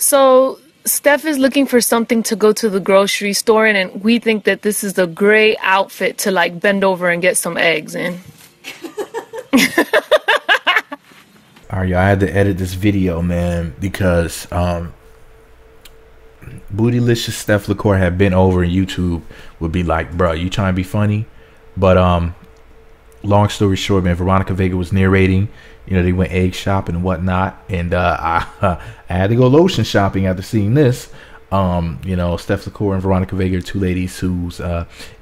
So Steph is looking for something to go to the grocery store in, and we think that this is a great outfit to like bend over and get some eggs in. All right, y'all, I had to edit this video, man, because Bootylicious Steph Lecor had been over, and YouTube would be like, bro, you trying to be funny? But long story short, man, Veronica Vega was narrating. You know, they went egg shopping and whatnot, and I had to go lotion shopping after seeing this. You know, Steph Lecor and Veronica Vega are two ladies whose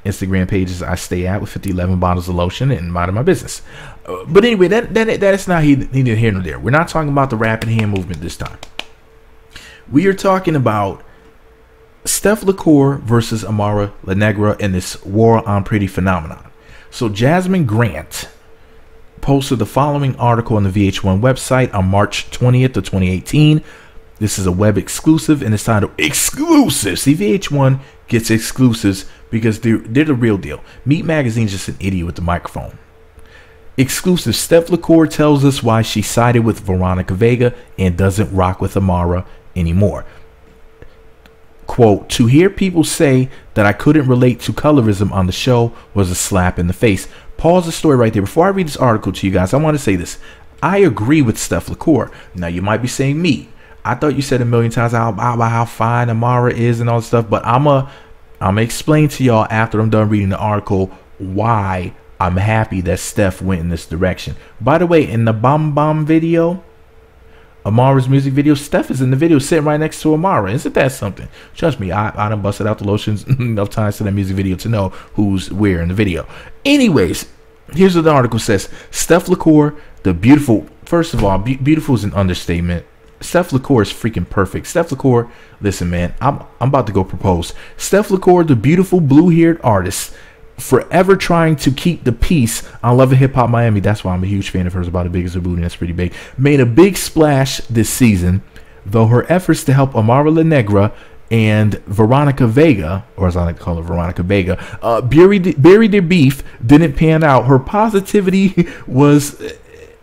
Instagram pages I stay at with 11 bottles of lotion and minding my business. But anyway, that's not neither here nor there. We're not talking about the rap and hand movement this time. We are talking about Steph Lecor versus Amara La Negra and this war on pretty phenomenon. So Jasmine Grant posted the following article on the VH1 website on March 20th of 2018. This is a web exclusive, and it's titled Exclusive. See, VH1 gets exclusives because they're the real deal. Meat Magazine's just an idiot with the microphone. Exclusive. Steph Lecor tells us why she sided with Veronica Vega and doesn't rock with Amara anymore. Quote, to hear people say that I couldn't relate to colorism on the show was a slap in the face. Pause the story right there. Before I read this article to you guys, I want to say this. I agree with Steph Lecor. Now, you might be saying, me, I thought you said a million times about how fine Amara is and all this stuff, but I'm gonna explain to y'all after I'm done reading the article why I'm happy that Steph went in this direction. By the way, in the Bam Bam video, Amara's music video, Steph is in the video sitting right next to Amara. Isn't that something? Trust me, I done busted out the lotions enough times to that music video to know who's where in the video. Anyways, here's what the article says. Steph Lecor, the beautiful, first of all, beautiful is an understatement. Steph Lecor is freaking perfect. Steph Lecor, listen, man, I'm about to go propose. Steph Lecor, the beautiful blue-haired artist, forever trying to keep the peace on Love and Hip Hop Miami. That's why I'm a huge fan of hers, about as big as her booty. That's pretty big. Made a big splash this season, though her efforts to help Amara La Negra and Veronica Vega, or as I like to call her, Veronica Vega, buried their beef, didn't pan out. Her positivity was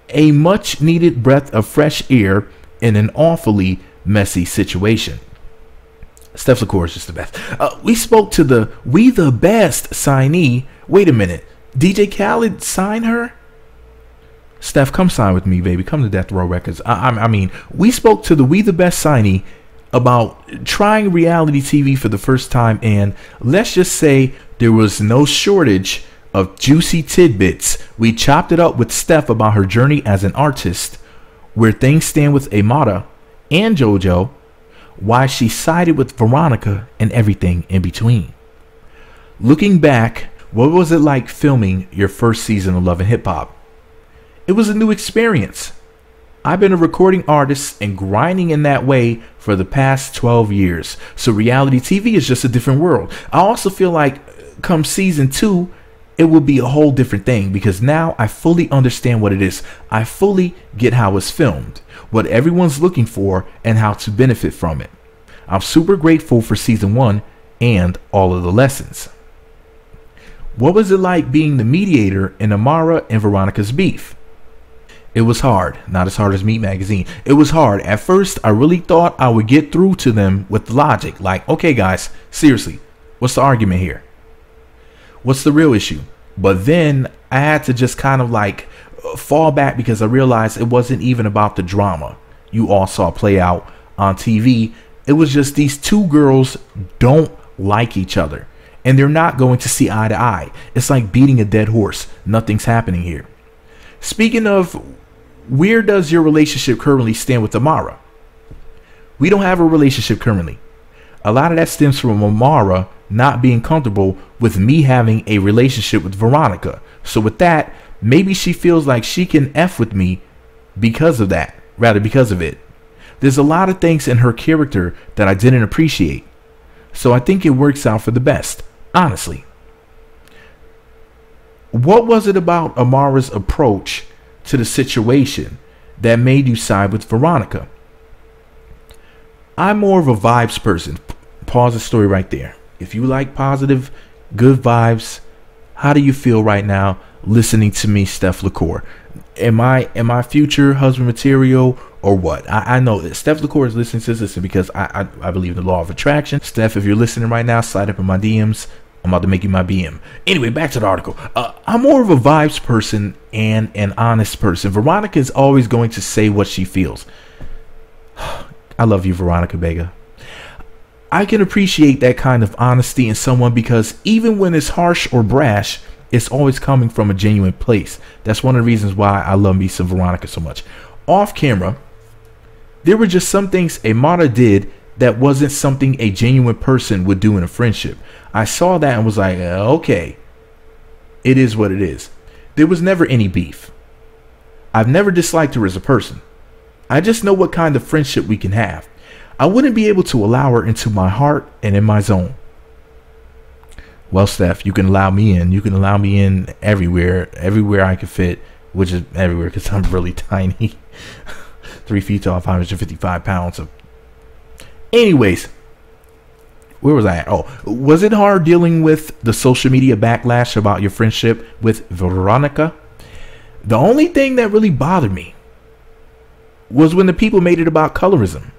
a much needed breath of fresh air in an awfully messy situation. Steph Lecor is just the best. We spoke to the We the Best signee. Wait a minute. DJ Khaled sign her? Steph, come sign with me, baby. Come to Death Row Records. I mean, we spoke to the We the Best signee about trying reality TV for the first time, and let's just say there was no shortage of juicy tidbits. We chopped it up with Steph about her journey as an artist, where things stand with Amara and JoJo, why she sided with Veronica, and everything in between. Looking back, what was it like filming your first season of Love and Hip Hop? It was a new experience. I've been a recording artist and grinding in that way for the past 12 years, so reality TV is just a different world. I also feel like come season 2, it will be a whole different thing because now I fully understand what it is. I fully get how it's filmed, what everyone's looking for, and how to benefit from it. I'm super grateful for season 1 and all of the lessons. What was it like being the mediator in Amara and Veronica's beef? It was hard, not as hard as Meat Magazine. It was hard. At first, I really thought I would get through to them with logic. Like, okay guys, seriously, what's the argument here? What's the real issue? But then I had to just kind of like fall back because I realized it wasn't even about the drama you all saw play out on TV. It was just these two girls don't like each other and they're not going to see eye to eye. It's like beating a dead horse. Nothing's happening here. Speaking of, where does your relationship currently stand with Amara? We don't have a relationship currently. A lot of that stems from Amara not being comfortable with me having a relationship with Veronica. So with that, maybe she feels like she can F with me because of that, rather because of it. There's a lot of things in her character that I didn't appreciate. So I think it works out for the best, honestly. What was it about Amara's approach to the situation that made you side with Veronica? I'm more of a vibes person. Pause the story right there. If you like positive, good vibes, how do you feel right now listening to me, Steph Lecor? Am I future husband material, or what? I know that Steph Lecor is listening to this because I believe in the law of attraction. Steph, if you're listening right now, slide up in my DMs. I'm about to make you my BM. Anyway, back to the article. I'm more of a vibes person and an honest person. Veronica is always going to say what she feels. I love you, Veronica Vega. I can appreciate that kind of honesty in someone because even when it's harsh or brash, it's always coming from a genuine place. That's one of the reasons why I love me some Veronica so much. Off camera, there were just some things Amara did that wasn't something a genuine person would do in a friendship. I saw that and was like, okay, it is what it is. There was never any beef. I've never disliked her as a person. I just know what kind of friendship we can have. I wouldn't be able to allow her into my heart and in my zone. Well, Steph, you can allow me in. You can allow me in everywhere I can fit, which is everywhere because I'm really tiny. 3 feet tall, 555 pounds. Anyways, where was I at? Oh, was it hard dealing with the social media backlash about your friendship with Veronica? The only thing that really bothered me was when the people made it about colorism.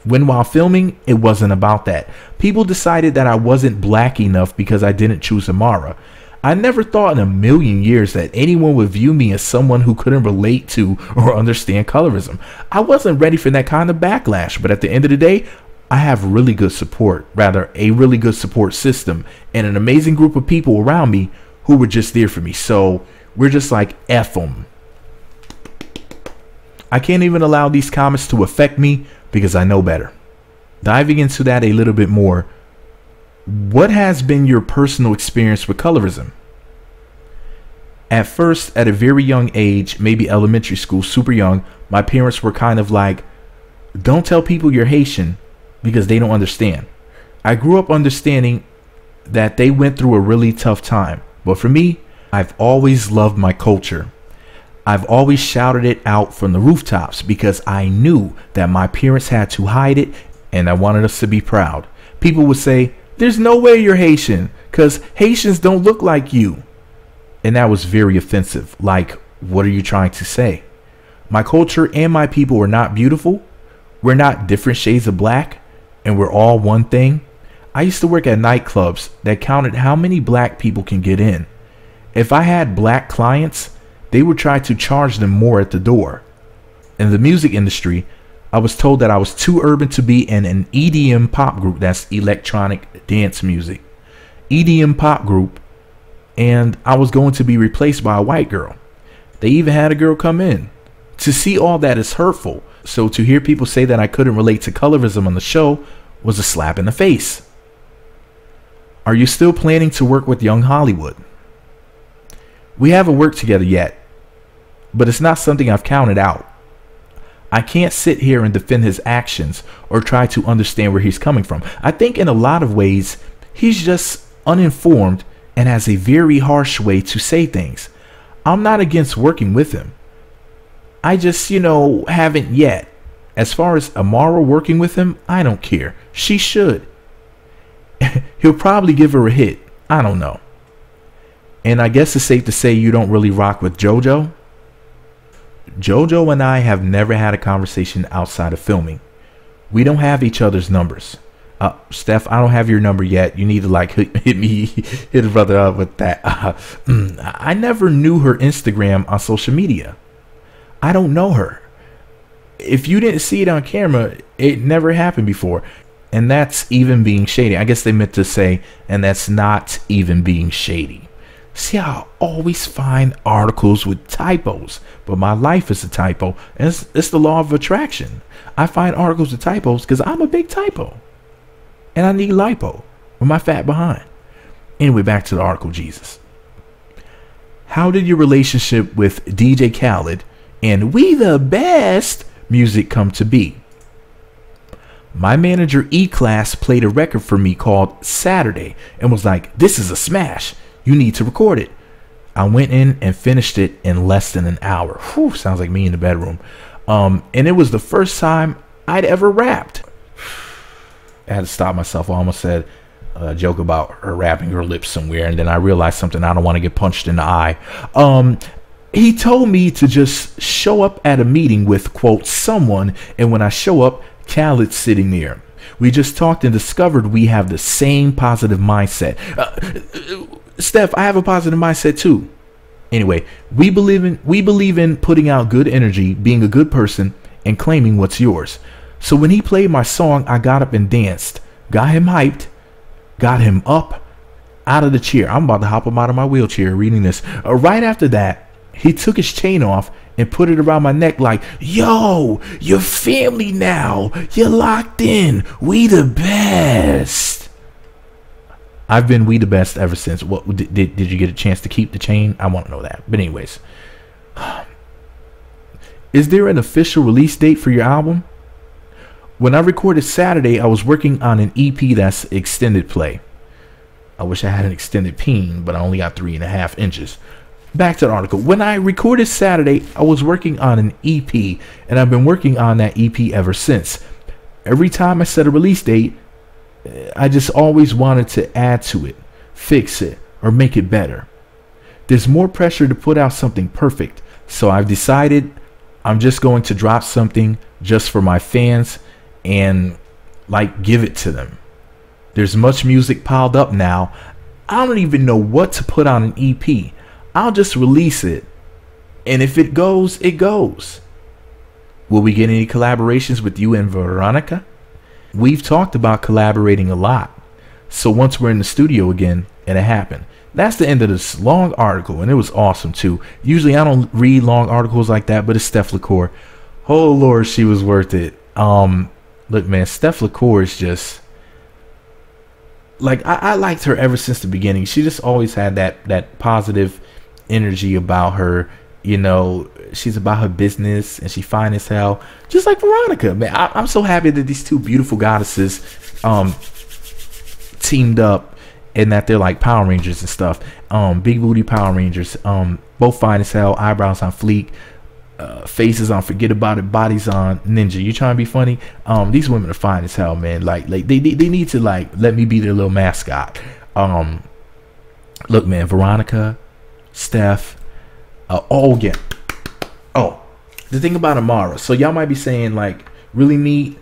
When while filming, it wasn't about that. People decided that I wasn't black enough because I didn't choose Amara. I never thought in a million years that anyone would view me as someone who couldn't relate to or understand colorism. I wasn't ready for that kind of backlash, but at the end of the day, I have really good support, rather a really good support system and an amazing group of people around me who were just there for me. So we're just like, F them. I can't even allow these comments to affect me because I know better. Diving into that a little bit more, what has been your personal experience with colorism? At first, at a very young age, maybe elementary school, super young, my parents were kind of like, don't tell people you're Haitian because they don't understand. I grew up understanding that they went through a really tough time. But for me, I've always loved my culture. I've always shouted it out from the rooftops because I knew that my parents had to hide it and I wanted us to be proud. People would say, there's no way you're Haitian because Haitians don't look like you. And that was very offensive. Like, what are you trying to say? My culture and my people are not beautiful. We're not different shades of black and we're all one thing. I used to work at nightclubs that counted how many black people can get in. If I had black clients, they would try to charge them more at the door. In the music industry, I was told that I was too urban to be in an EDM pop group, that's electronic dance music, EDM pop group, and I was going to be replaced by a white girl. They even had a girl come in. To see all that is hurtful. So to hear people say that I couldn't relate to colorism on the show was a slap in the face. Are you still planning to work with Young Hollywood? We haven't worked together yet, but it's not something I've counted out. I can't sit here and defend his actions or try to understand where he's coming from. I think in a lot of ways, he's just uninformed and has a very harsh way to say things. I'm not against working with him. I just, haven't yet. As far as Amara working with him, I don't care. She should. He'll probably give her a hit. I don't know. And I guess it's safe to say you don't really rock with Jojo. Jojo and I have never had a conversation outside of filming. We don't have each other's numbers. Steph, I don't have your number yet. You need to hit a brother up with that. I never knew her Instagram on social media. I don't know her. If you didn't see it on camera, it never happened before. And that's even being shady. I guess they meant to say, and that's not even being shady. See, I always find articles with typos, but my life is a typo, and it's the law of attraction. I find articles with typos because I'm a big typo, and I need lipo with my fat behind. Anyway, back to the article, Jesus. How did your relationship with DJ Khaled and We the Best music come to be? My manager E-Class played a record for me called Saturday and was like, this is a smash. You need to record it. I went in and finished it in less than an hour. Whew, sounds like me in the bedroom. And it was the first time I'd ever rapped. I had to stop myself. I almost said a joke about her wrapping her lips somewhere, and then I realized something. I don't want to get punched in the eye. He told me to just show up at a meeting with, quote, someone, and when I show up, Khaled's sitting there. We just talked and discovered we have the same positive mindset. Steph, I have a positive mindset too. Anyway, we believe in putting out good energy, being a good person, and claiming what's yours. So when he played my song, I got up and danced, got him hyped, got him up out of the chair. I'm about to hop him out of my wheelchair reading this. Right after that, he took his chain off and put it around my neck like, yo, you're family now. You're locked in. We the best. I've been we the best ever since. What did you get a chance to keep the chain? I want to know that. But anyways, is there an official release date for your album? When I recorded Saturday, I was working on an EP that's extended play. I wish I had an extended peen, but I only got 3.5 inches. Back to the article. When I recorded Saturday, I was working on an EP, and I've been working on that EP ever since. Every time I set a release date, I just always wanted to add to it, fix it, or make it better. There's more pressure to put out something perfect, so I've decided I'm just going to drop something just for my fans and like give it to them. There's much music piled up now. I don't even know what to put on an EP. I'll just release it, and if it goes, it goes. Will we get any collaborations with you and Veronica? We've talked about collaborating a lot, so once we're in the studio again, it'll happen. That's the end of this long article, and it was awesome too. Usually I don't read long articles like that, but it's Steph Lecor. Oh Lord, she was worth it. Look, man, Steph Lecor is just like I liked her ever since the beginning. She just always had that positive energy about her. You know, she's about her business and she fine as hell, just like Veronica. Man, I'm so happy that these two beautiful goddesses teamed up and that they're like Power Rangers and stuff. Big booty Power Rangers, both fine as hell, eyebrows on fleek, faces on forget about it, bodies on ninja. You trying to be funny? These women are fine as hell, man. Like they need to like let me be their little mascot. Look, man, Veronica, Steph, the thing about Amara. So y'all might be saying like, really neat.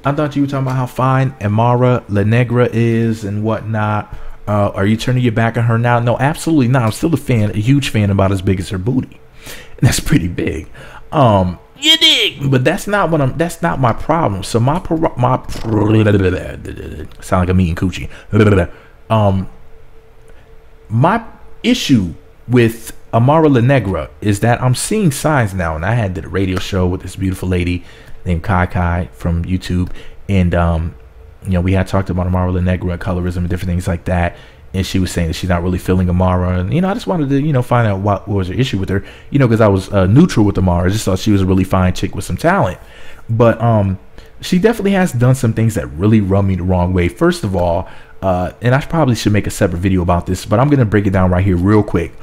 I thought you were talking about how fine Amara La Negra is and whatnot. Are you turning your back on her now? No, absolutely not. I'm still a huge fan, about as big as her booty. And that's pretty big. You dig? But that's not my problem. So my sound like I'm eating coochie. My issue with Amara La Negra is that I'm seeing signs now, and I did a radio show with this beautiful lady named Kai from YouTube, and you know, we had talked about Amara La Negra, colorism, and different things like that, and she was saying that she's not really feeling Amara, and you know, I just wanted to, you know, find out what was her issue with her, you know, because I was neutral with Amara. I just thought she was a really fine chick with some talent, but she definitely has done some things that really rub me the wrong way. First of all, and I probably should make a separate video about this, but I'm gonna break it down right here real quick.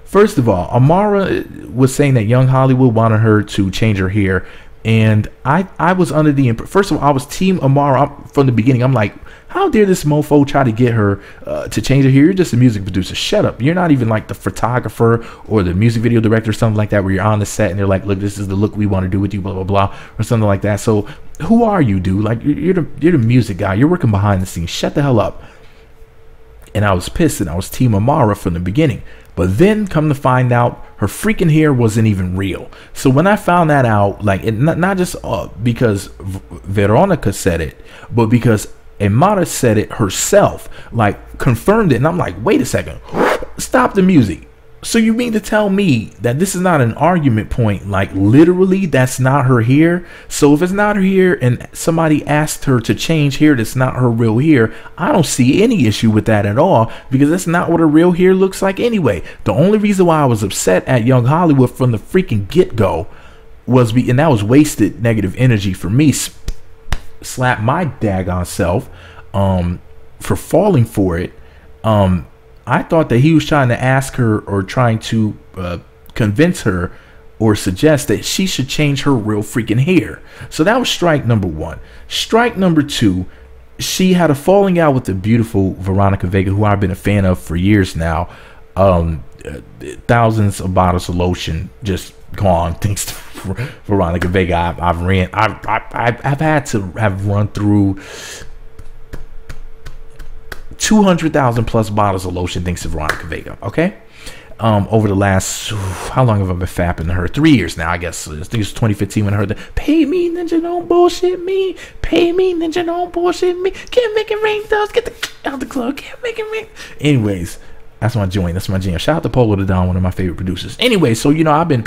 First of all, Amara was saying that Young Hollywood wanted her to change her hair, and I was under the impression. First of all, I was Team Amara from the beginning. I'm like, how dare this mofo try to get her to change her hair? You're just a music producer. Shut up. You're not even like the photographer or the music video director or something like that, where you're on the set and they're like, look, this is the look we want to do with you, blah blah blah, or something like that. So who are you, dude? Like, you're the music guy. You're working behind the scenes. Shut the hell up. And I was pissed, and I was Team Amara from the beginning. But then come to find out, her freaking hair wasn't even real. So when I found that out, like, not just because Veronica said it, but because Amara said it herself, like, confirmed it. And I'm like, wait a second, stop the music. So you mean to tell me that this is not an argument point? Like, literally, that's not her hair? So if it's not her hair and somebody asked her to change hair that's not her real hair, I don't see any issue with that at all, because that's not what her real hair looks like anyway. The only reason why I was upset at Young Hollywood from the freaking get-go was, and that was wasted negative energy for me, slap my daggone self for falling for it. I thought that he was trying to ask her, or trying to convince her or suggest that she should change her real freaking hair. So that was strike number one. Strike number two, she had a falling out with the beautiful Veronica Vega, who I've been a fan of for years now. thousands of bottles of lotion just gone thanks to Veronica Vega. I've had to have run through 200,000 plus bottles of lotion thanks to Veronica Vega. Okay. Over the last, how long have I been fapping to her? 3 years now, I guess. I think it's 2015 when I heard the "Pay me, ninja, don't bullshit me. Pay me, ninja, don't bullshit me. Can't make it rain, dogs. Get the out the club. Can't make it rain." Anyways, that's my joint. That's my jam. Shout out to Polo the Don, one of my favorite producers. Anyway, so I've been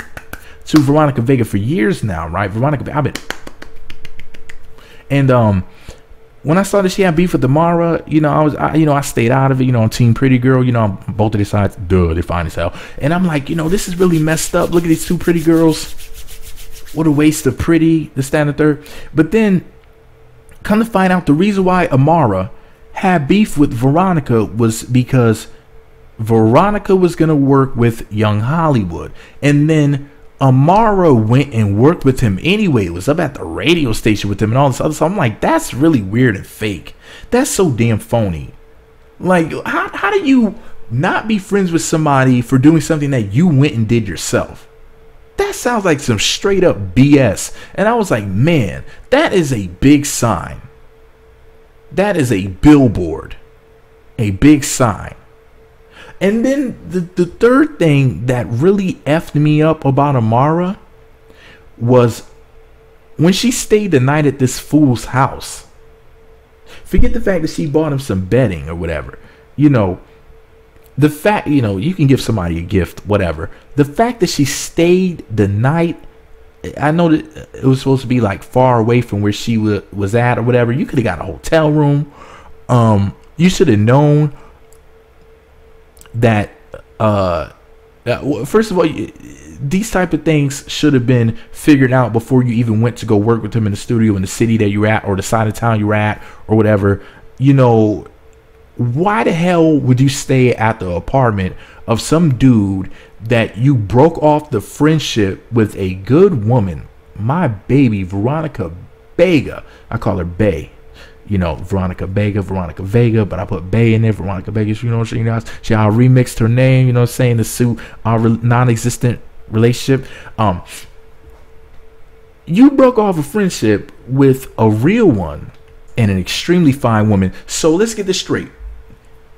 to Veronica Vega for years now, right? I've been, and when I saw that she had beef with Amara, I stayed out of it. On Team Pretty Girl, on both of their sides, they're fine as hell. And I'm like, this is really messed up. Look at these two pretty girls. What a waste of pretty, this, that, and the third. But then, come to find out, the reason why Amara had beef with Veronica was because Veronica was going to work with Young Hollywood. And then Amara went and worked with him anyway. It was up at the radio station with him and all this other stuff. I'm like, that's really weird and fake. That's so damn phony. Like, how do you not be friends with somebody for doing something that you went and did yourself? That sounds like some straight up BS. And I was like, man, that is a big sign. That is a billboard. A big sign. And then the third thing that really effed me up about Amara was when she stayed the night at this fool's house. Forget the fact that she bought him some bedding or whatever. The fact, you can give somebody a gift, whatever. The fact that she stayed the night, I know that it was supposed to be like far away from where she was at or whatever. You could have got a hotel room. You should have known that first of all, these type of things should have been figured out before you even went to go work with him in the studio in the city that you're at or the side of town you're at or whatever. Why the hell would you stay at the apartment of some dude that you broke off the friendship with a good woman, my baby Veronica Vega? I call her Bay. Veronica Vega, but I put Bay in there. Veronica Vega, she I remixed her name, to suit our non-existent relationship. You broke off a friendship with a real one and an extremely fine woman. So let's get this straight.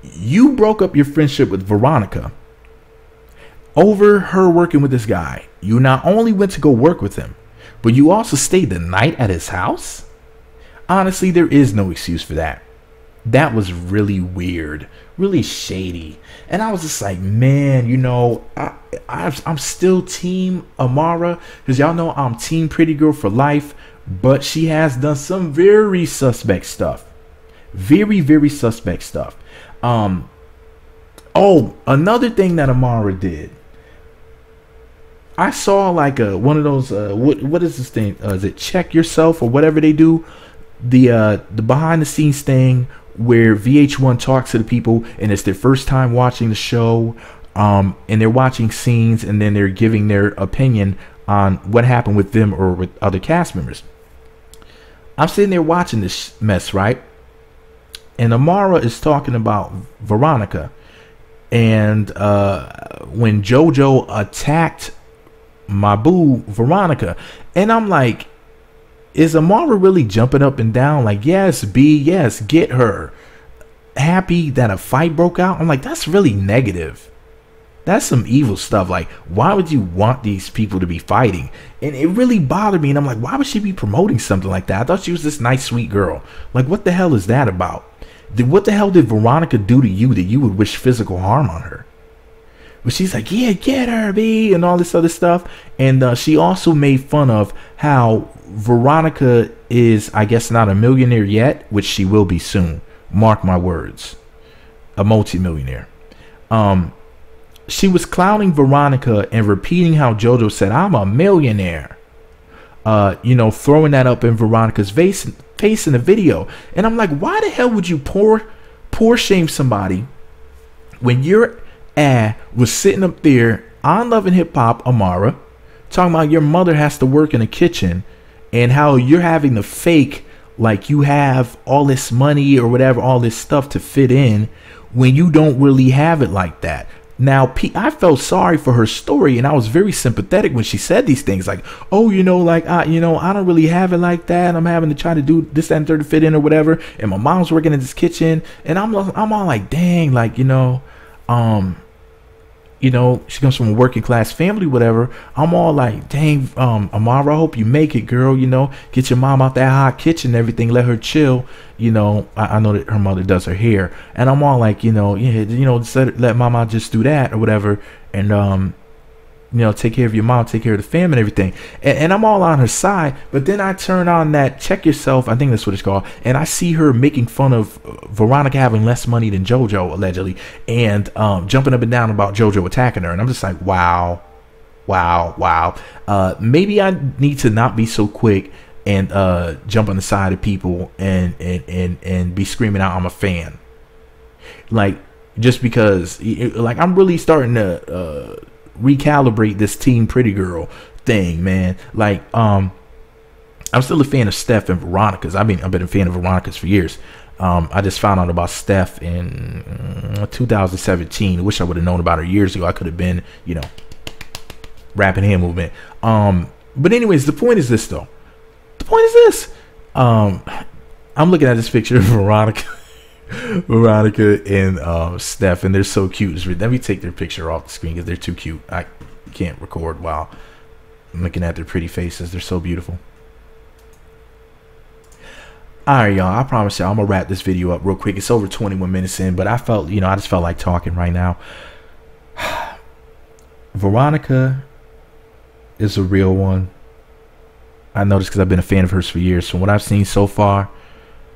You broke up your friendship with Veronica over her working with this guy. You not only went to go work with him, but you also stayed the night at his house. Honestly, there is no excuse for that. That was really weird, really shady. And I was just like, man, I'm still Team Amara, because y'all know I'm Team Pretty Girl for life. But she has done some very suspect stuff. Very, very suspect stuff. Another thing that Amara did. I saw like one of those, what is this thing? Is it Check Yourself or whatever they do? The behind the scenes thing where VH1 talks to the people and it's their first time watching the show, and they're watching scenes and then they're giving their opinion on what happened with them or with other cast members. I'm sitting there watching this mess, right? And Amara is talking about Veronica, and when JoJo attacked my boo Veronica, and I'm like, is Amara really jumping up and down like, yes, B, yes, get her, happy that a fight broke out? I'm like, that's really negative. That's some evil stuff. Like, why would you want these people to be fighting? And it really bothered me. And I'm like, why would she be promoting something like that? I thought she was this nice, sweet girl. Like, what the hell is that about? What the hell did Veronica do to you that you would wish physical harm on her? But she's like, yeah, get her, B, and all this other stuff. And she also made fun of how Veronica is, I guess, not a millionaire yet, which she will be soon. Mark my words. A multimillionaire. She was clowning Veronica and repeating how JoJo said, I'm a millionaire. Throwing that up in Veronica's face in the video. And I'm like, why the hell would you poor shame somebody when your was sitting up there on Love and Hip Hop, Amara, talking about your mother has to work in the kitchen and how you're having to fake like you have all this money or whatever, all this stuff to fit in when you don't really have it like that. Now, I felt sorry for her story, and I was very sympathetic when she said these things, like, "Oh, like, I don't really have it like that. I'm having to try to do this, that, and third to fit in or whatever. And my mom's working in this kitchen, and I'm all like, dang, like, she comes from a working class family, whatever. I'm all like, dang, Amara, I hope you make it, girl. Get your mom out that hot kitchen and everything. Let her chill. I know that her mother does her hair, and I'm all like, let mama just do that or whatever, and take care of your mom, take care of the fam and everything. And I'm all on her side. But then I turn on that Check Yourself, I think that's what it's called, and I see her making fun of Veronica having less money than JoJo, allegedly, and jumping up and down about JoJo attacking her. And I'm just like, wow. Maybe I need to not be so quick and jump on the side of people and be screaming out I'm a fan. Like, just because, like, I'm really starting to recalibrate this Team Pretty Girl thing, man. Like, I'm still a fan of Steph and Veronica's. I've been a fan of Veronica's for years. I just found out about Steph in 2017. I wish I would have known about her years ago. I could have been, rapping hand movement. But anyways, the point is this, though. The point is this. I'm looking at this picture of Veronica and Steph, and they're so cute. Let me take their picture off the screen because they're too cute. I can't record while I'm looking at their pretty faces. They're so beautiful. Alright, y'all, I promise y'all I'm gonna wrap this video up real quick. It's over 21 minutes in, but I felt, I just felt like talking right now. Veronica is a real one. I noticed because I've been a fan of hers for years. From what I've seen so far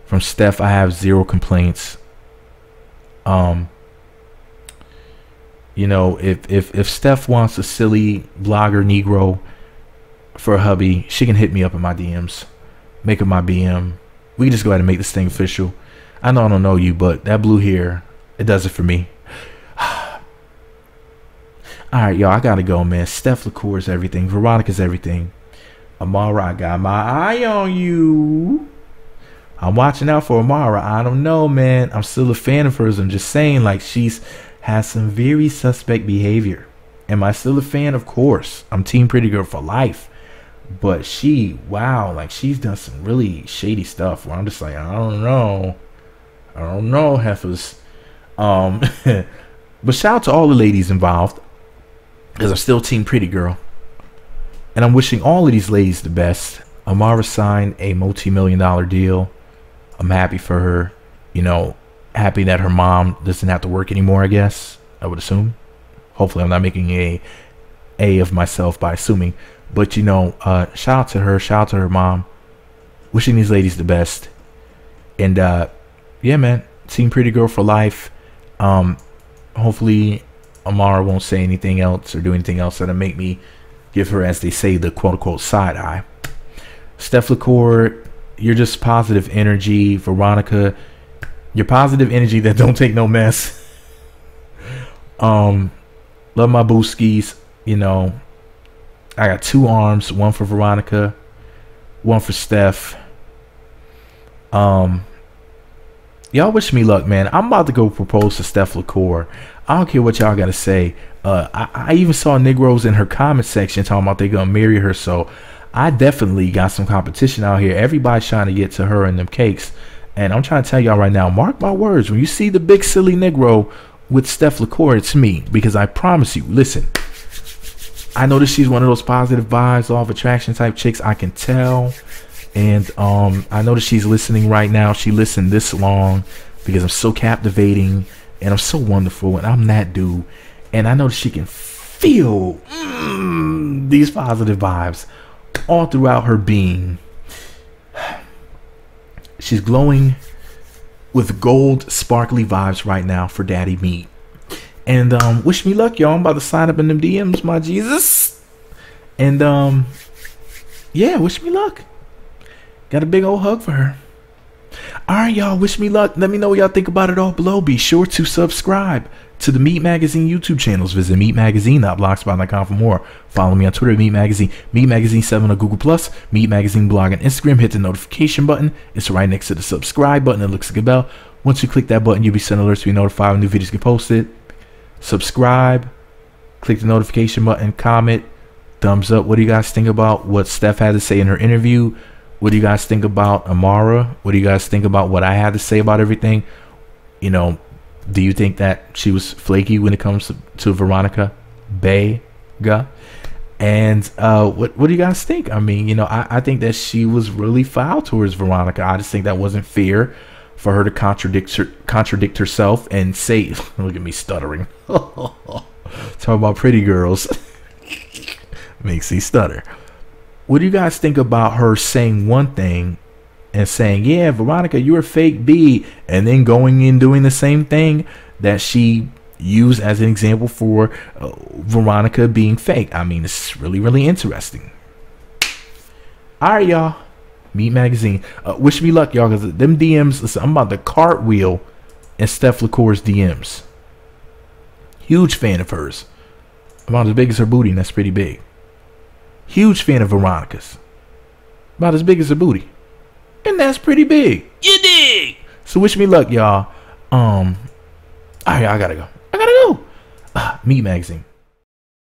from Steph, I have zero complaints. If Steph wants a silly blogger Negro for a hubby, she can hit me up in my DMs, make her my BM. We can just go ahead and make this thing official. I know I don't know you, but that blue hair, it does it for me. Alright, y'all, I gotta go, man. Steph Lecor is everything. Veronica's everything. Amara, I got my eye on you. I'm watching out for Amara. I don't know, man. I'm still a fan of hers. I'm just saying, like, has some very suspect behavior. Am I still a fan? Of course. I'm Team Pretty Girl for life. But wow, like, she's done some really shady stuff where I'm just like, I don't know, heifers. But shout out to all the ladies involved, because I'm still Team Pretty Girl. And I'm wishing all of these ladies the best. Amara signed a multi-million-dollar deal. I'm happy for her. Happy that her mom doesn't have to work anymore, I guess. I would assume. Hopefully I'm not making a of myself by assuming. But, shout out to her. Shout out to her mom. Wishing these ladies the best. And, yeah, man. Team Pretty Girl for life. Hopefully Amara won't say anything else or do anything else that'll make me give her, as they say, the quote-unquote side eye. Steph Lecor, you're just positive energy. Veronica, you're positive energy that don't take no mess. Love my booskies. I got 2 arms, one for Veronica, one for Steph. Y'all wish me luck, man. I'm about to go propose to Steph Lecor. I don't care what y'all gotta say. I even saw Negroes in her comment section talking about they gonna marry her. So I definitely got some competition out here. Everybody's trying to get to her and them cakes. And I'm trying to tell y'all right now, mark my words, when you see the big silly Negro with Steph Lecor, it's me. Because I promise you, listen, I know that she's one of those positive vibes, law of attraction type chicks. I can tell. And I know that she's listening right now. She listened this long because I'm so captivating and I'm so wonderful and I'm that dude. And I know that she can feel these positive vibes all throughout her being. She's glowing with gold sparkly vibes right now for Daddy Meat. And wish me luck, y'all. I'm about to sign up in them DMs, my Jesus. And yeah, wish me luck. Got a big old hug for her. Alright, y'all, wish me luck. Let me know what y'all think about it all below. Be sure to subscribe to the Meat Magazine YouTube channels. Visit meatmagazine.blogspot.com for more. Follow me on Twitter, Meat Magazine, Meat Magazine 7 on Google+, Meat Magazine blog on Instagram. Hit the notification button. It's right next to the subscribe button. It looks like a bell. Once you click that button, you'll be sent alerts to be notified when new videos get posted. Subscribe, click the notification button, comment, thumbs up. What do you guys think about what Steph had to say in her interview? What do you guys think about Amara? What do you guys think about what I had to say about everything? You know, do you think that she was flaky when it comes to Veronica Vega? And what do you guys think? I mean, you know, I think that she was really foul towards Veronica. I just think that wasn't fair for her to contradict herself and say, look at me stuttering. Talk about pretty girls. Makes me stutter. What do you guys think about her saying one thing and saying, yeah, Veronica, you're a fake B, and then going in doing the same thing that she used as an example for Veronica being fake? I mean, it's really, really interesting. All right, y'all. Meat Magazine. Wish me luck, y'all, because them DMs, listen, I'm about to cartwheel in Steph Lecor's DMs. Huge fan of hers. About as big as her booty, and that's pretty big. Huge fan of Veronica's. About as big as her booty. And that's pretty big. You dig? So wish me luck, y'all. Alright, I gotta go. Meat Magazine.